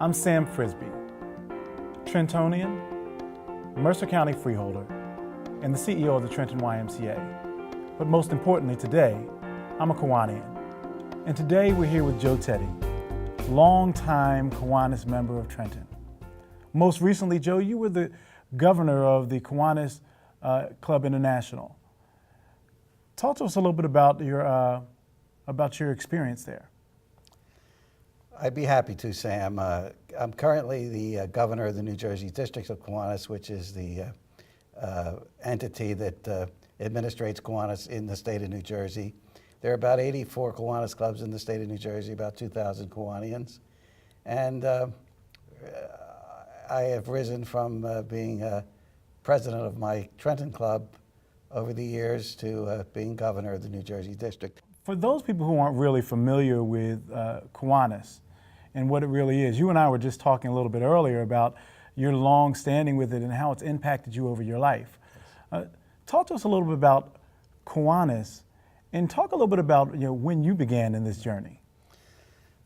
I'm Sam Frisby, Trentonian, Mercer County Freeholder, and the CEO of the Trenton YMCA. But most importantly today, I'm a Kiwanian. And today we're here with Joe Teti, longtime Kiwanis member of Trenton. Most recently, Joe, you were the governor of the Kiwanis Club International. Talk to us a little bit about your experience there. I'd be happy to, Sam. I'm currently the governor of the New Jersey District of Kiwanis, which is the entity that administrates Kiwanis in the state of New Jersey. There are about 84 Kiwanis clubs in the state of New Jersey, about 2,000 Kiwanians. And I have risen from being president of my Trenton club over the years to being governor of the New Jersey District. For those people who aren't really familiar with Kiwanis and what it really is, you and I were just talking a little bit earlier about your long standing with it and how it's impacted you over your life. Talk to us a little bit about Kiwanis and talk a little bit about when you began in this journey.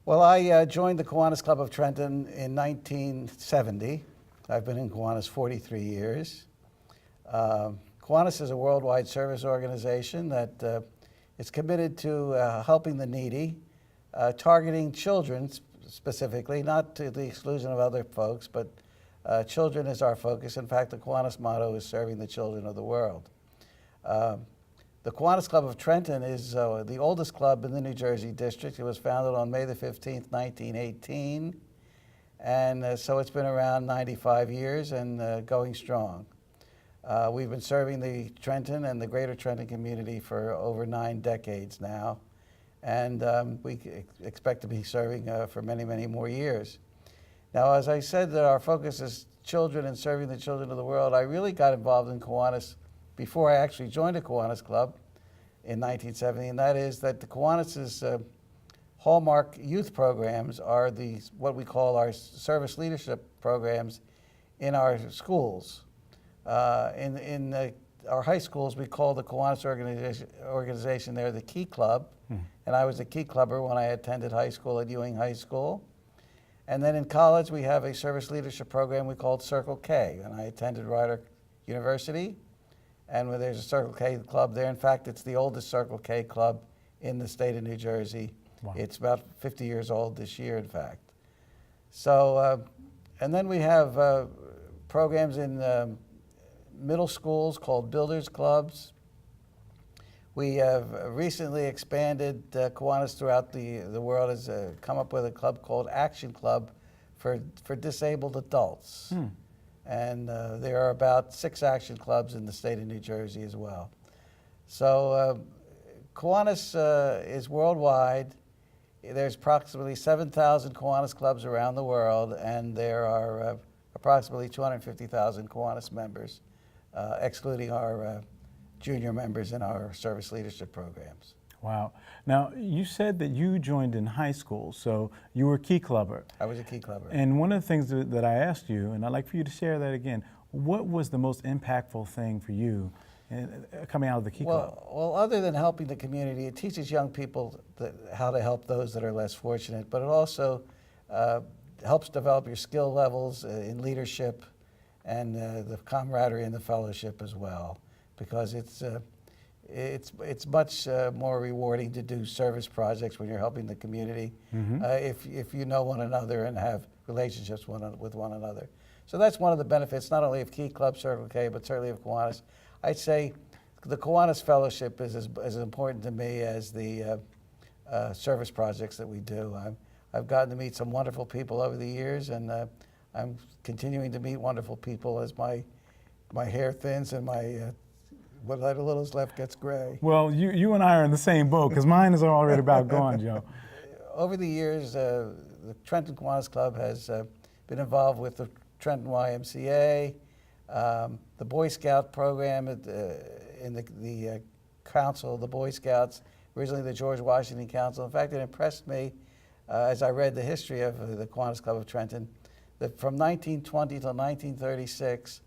Well, I joined the Kiwanis Club of Trenton in 1970. I've been in Kiwanis 43 years. Kiwanis is a worldwide service organization that is committed to helping the needy, targeting children specifically, not to the exclusion of other folks, but children is our focus. In fact, the Kiwanis motto is serving the children of the world. The Kiwanis Club of Trenton is the oldest club in the New Jersey District. It was founded on May the 15th, 1918, and so it's been around 95 years and going strong. We've been serving the Trenton and the greater Trenton community for over 9 decades now, and we expect to be serving for many, many more years. Now, as I said, that our focus is children and serving the children of the world, I really got involved in Kiwanis before I actually joined the Kiwanis Club in 1970, and that is that the Kiwanis' hallmark youth programs are what we call our service leadership programs in our schools. In our high schools, we call the Kiwanis organization there the Key Club, and I was a Key Clubber when I attended high school at Ewing High School. And then in college, we have a service leadership program we called Circle K, and I attended Rider University, and there's a Circle K club there. In fact, it's the oldest Circle K club in the state of New Jersey. Wow. It's about 50 years old this year, in fact. So, and then we have programs in middle schools called Builders Clubs. We have recently expanded Kiwanis throughout the world, has come up with a club called Action Club for disabled adults. And there are about 6 action clubs in the state of New Jersey as well. So Kiwanis is worldwide. There's approximately 7,000 Kiwanis clubs around the world, and there are approximately 250,000 Kiwanis members, excluding our junior members in our service leadership programs. Wow. Now, you said that you joined in high school, so you were a Key Clubber. I was a Key Clubber. And one of the things that I asked you, and I'd like for you to share that again, what was the most impactful thing for you coming out of the Key Club? Well, other than helping the community, it teaches young people how to help those that are less fortunate, but it also helps develop your skill levels in leadership and the camaraderie and the fellowship as well, because it's much more rewarding to do service projects when you're helping the community, if you know one another and have relationships with one another. So that's one of the benefits, not only of Key Club, Circle K, but certainly of Kiwanis. I'd say the Kiwanis Fellowship is as important to me as the service projects that we do. I've gotten to meet some wonderful people over the years, and I'm continuing to meet wonderful people as my hair thins and my what little is left gets gray. Well, you and I are in the same boat, because mine is already about gone, Joe. Over the years, the Trenton Kiwanis Club has been involved with the Trenton YMCA, the Boy Scout program in the Council of the Boy Scouts, originally the George Washington Council. In fact, it impressed me as I read the history of the Kiwanis Club of Trenton, that from 1920 till 1936,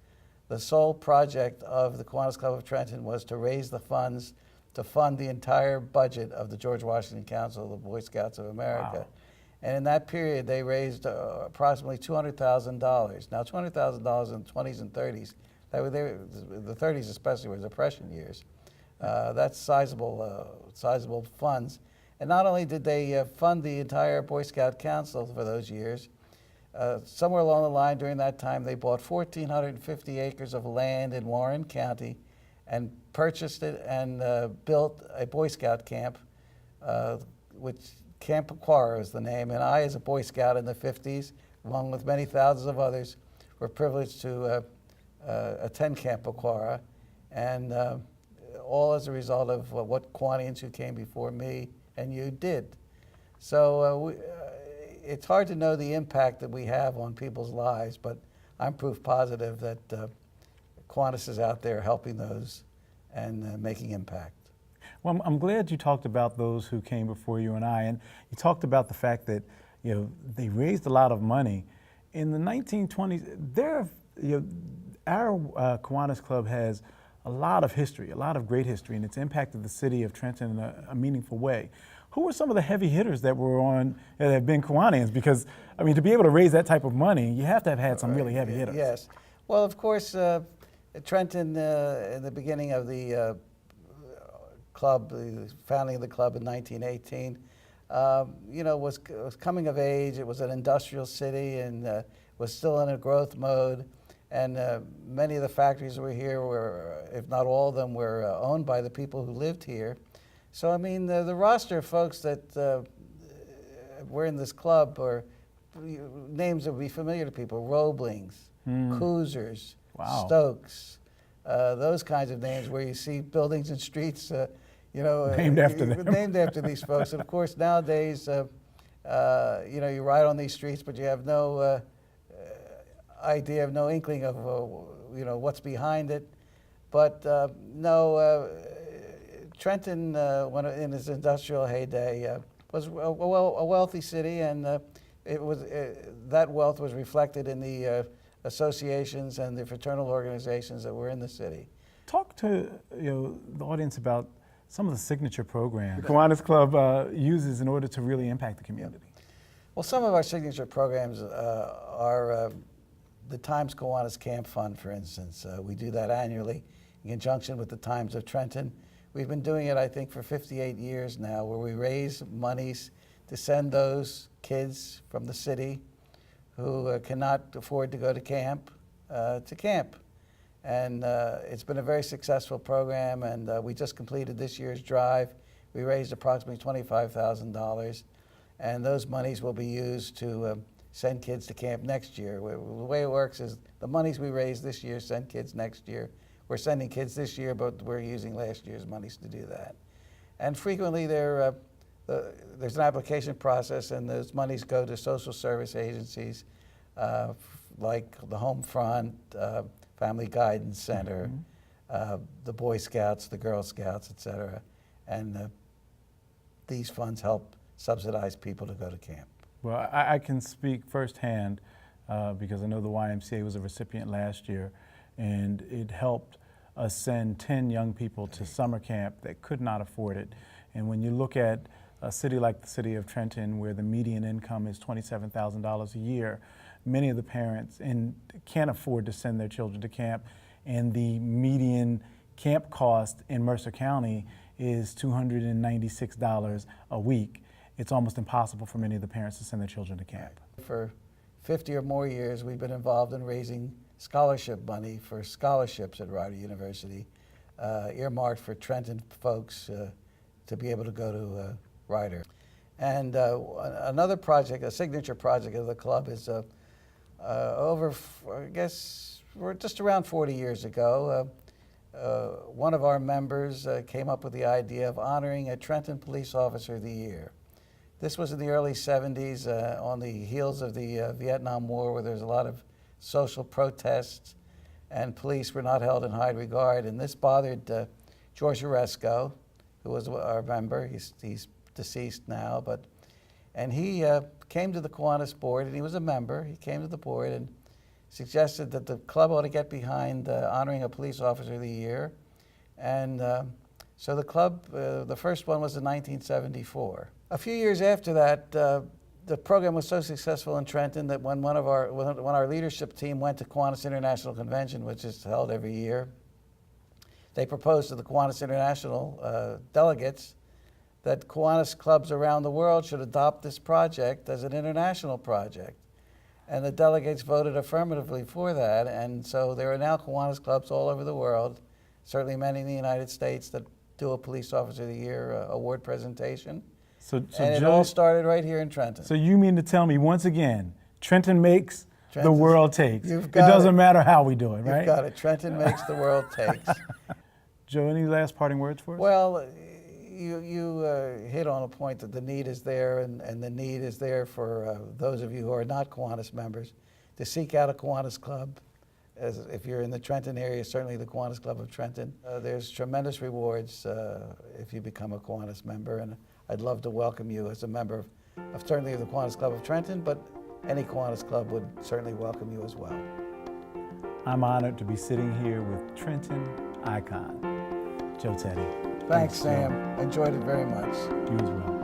the sole project of the Kiwanis Club of Trenton was to raise the funds to fund the entire budget of the George Washington Council of the Boy Scouts of America. Wow. And in that period, they raised approximately $200,000. Now, $200,000 in the 20s and 30s, the 30s especially were Depression years. That's sizable funds. And not only did they fund the entire Boy Scout Council for those years, somewhere along the line during that time, they bought 1,450 acres of land in Warren County and purchased it and built a Boy Scout camp, which Camp Aquara is the name. And I, as a Boy Scout in the 50s, along with many thousands of others, were privileged to attend Camp Aquara, and all as a result of what Kiwanians who came before me and you did. So it's hard to know the impact that we have on people's lives, but I'm proof positive that Kiwanis is out there helping those and making impact. Well, I'm glad you talked about those who came before you and I, and you talked about the fact that they raised a lot of money. In the 1920s, our Kiwanis Club has a lot of history, a lot of great history, and it's impacted the city of Trenton in a meaningful way. Who were some of the heavy hitters that have been Kiwanians? Because, I mean, to be able to raise that type of money, you have to have had some really heavy hitters. Yes. Well, of course, Trenton, in the beginning of the club, the founding of the club in 1918, was coming of age. It was an industrial city and was still in a growth mode. And many of the factories that were here were, if not all of them, were owned by the people who lived here. So, I mean, the roster of folks that were in this club are names that would be familiar to people: Roeblings, Coozers, wow. Stokes, those kinds of names where you see buildings and streets, named after them. Named after these folks. And of course, nowadays, you ride on these streets, but you have no idea, no inkling of what's behind it. But Trenton, when in its industrial heyday, was a wealthy city, and that wealth was reflected in the associations and the fraternal organizations that were in the city. Talk to the audience about some of the signature programs the Kiwanis Club uses in order to really impact the community. Well, some of our signature programs are the Times Kiwanis Camp Fund, for instance. We do that annually in conjunction with the Times of Trenton. We've been doing it, I think, for 58 years now, where we raise monies to send those kids from the city who cannot afford to go to camp, to camp. And it's been a very successful program, and we just completed this year's drive. We raised approximately $25,000, and those monies will be used to send kids to camp next year. The way it works is the monies we raise this year send kids next year. We're sending kids this year, but we're using last year's monies to do that. And frequently there's an application process, and those monies go to social service agencies like the Home Front, Family Guidance Center, the Boy Scouts, the Girl Scouts, etc. And these funds help subsidize people to go to camp. Well, I can speak firsthand because I know the YMCA was a recipient last year, and it helped us send 10 young people to summer camp that could not afford it. And when you look at a city like the city of Trenton, where the median income is $27,000 a year, many of the parents can't afford to send their children to camp, and the median camp cost in Mercer County is $296 a week. It's almost impossible for many of the parents to send their children to camp. For 50 or more years, we've been involved in raising scholarship money for scholarships at Rider University, earmarked for Trenton folks to be able to go to Rider. And another project, a signature project of the club, is we're just around 40 years ago, one of our members came up with the idea of honoring a Trenton Police Officer of the Year. This was in the early 70s, on the heels of the Vietnam War, where there's a lot of social protests, and police were not held in high regard. And this bothered George Oresco, who was our member. He's deceased now, and he came to the Kiwanis board, and he was a member. He came to the board and suggested that the club ought to get behind honoring a police officer of the year. And so the club, the first one was in 1974. A few years after that, the program was so successful in Trenton that when our leadership team went to Kiwanis International Convention, which is held every year, they proposed to the Kiwanis International delegates that Kiwanis clubs around the world should adopt this project as an international project. And the delegates voted affirmatively for that, and so there are now Kiwanis clubs all over the world, certainly many in the United States, that do a Police Officer of the Year award presentation. So And it Joe, all started right here in Trenton. so you mean to tell me once again, Trenton makes, the Trenton's- world takes. You've It got doesn't it. matter how we do it, right? You've got it. Trenton makes, the world takes. Joe, any last parting words for us? Well, you hit on a point that the need is there, and the need is there for those of you who are not Kiwanis members to seek out a Kiwanis club. If you're in the Trenton area, certainly the Kiwanis Club of Trenton. There's tremendous rewards if you become a Kiwanis member, and I'd love to welcome you as a member of certainly the Kiwanis Club of Trenton, but any Kiwanis club would certainly welcome you as well. I'm honored to be sitting here with Trenton icon, Joe Teti. Thanks, Joe. Sam. Enjoyed it very much. You as well.